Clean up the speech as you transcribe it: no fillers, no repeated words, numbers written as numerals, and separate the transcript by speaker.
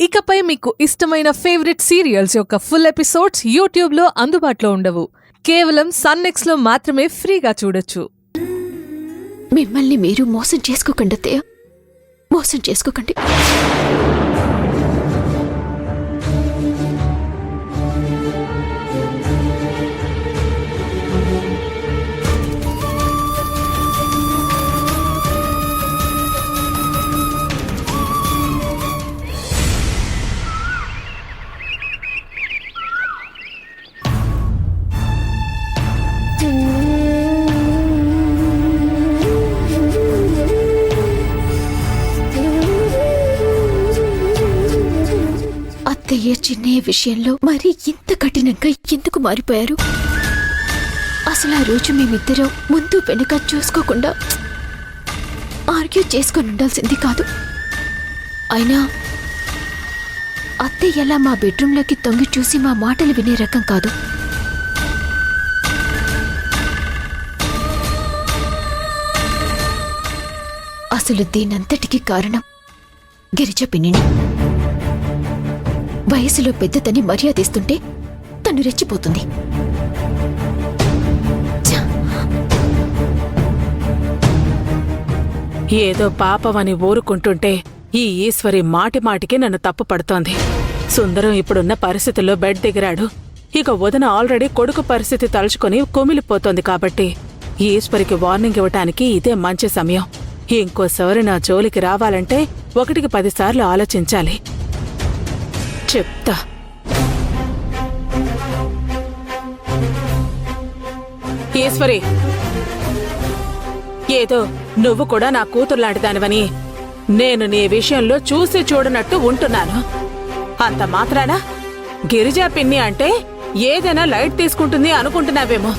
Speaker 1: ఇకపై మీకు ఇష్టమైన ఫేవరెట్ సీరియల్స్ యొక్క ఫుల్ ఎపిసోడ్స్ యూట్యూబ్లో అందుబాటులో ఉండవు. కేవలం సన్నెక్స్లో మాత్రమే ఫ్రీగా చూడొచ్చు.
Speaker 2: మిమ్మల్ని మీరు మోసం చేసుకోకండి అత్తయ్య, మోసం చేసుకోకండి. అత్తయ్య చిన్నయ్య విషయంలో మరీ ఇంత కఠినంగా ఎందుకు మారిపోయారు? అసలు ఆ రోజు మేమిద్దరం ముందు వెనుక చూసుకోకుండా ఆర్గ్యూ చేసుకొని ఉండాల్సింది కాదు. అయినా అత్తయ్య ఎలా మా బెడ్రూంలోకి తొంగి చూసి మా మాటలు వినే రకం కాదు. అసలు దీనంతటికీ కారణం గిరిజ పిన్నిని. వయసులో పెద్దతని మర్యాదిస్తుంటే తను రెచ్చిపోతుంది.
Speaker 3: ఏదో పాపమని ఊరుకుంటుంటే ఈ ఈశ్వరి మాటిమాటికి నన్ను తప్పు పడుతోంది. సుందరం ఇప్పుడున్న పరిస్థితుల్లో బెడ్ దిగిరాడు. ఇక వదిన ఆల్రెడీ కొడుకు పరిస్థితి తలుచుకుని కుమిలిపోతోంది. కాబట్టి ఈశ్వరికి వార్నింగ్ ఇవ్వటానికి ఇదే మంచి సమయం. ఇంకోసారి నా జోలికి రావాలంటే 1కి 10 సార్లు ఆలోచించాలి. చెప్తా. ఈశ్వరి, ఏదో నువ్వు కూడా నా కూతురులాంటిదానివని నేను నీ విషయంలో చూసి చూడనట్టు ఉంటున్నాను. అంత మాత్రానా గిరిజా పిన్ని అంటే ఏదైనా లైట్ తీసుకుంటుంది అనుకుంటున్నావేమో.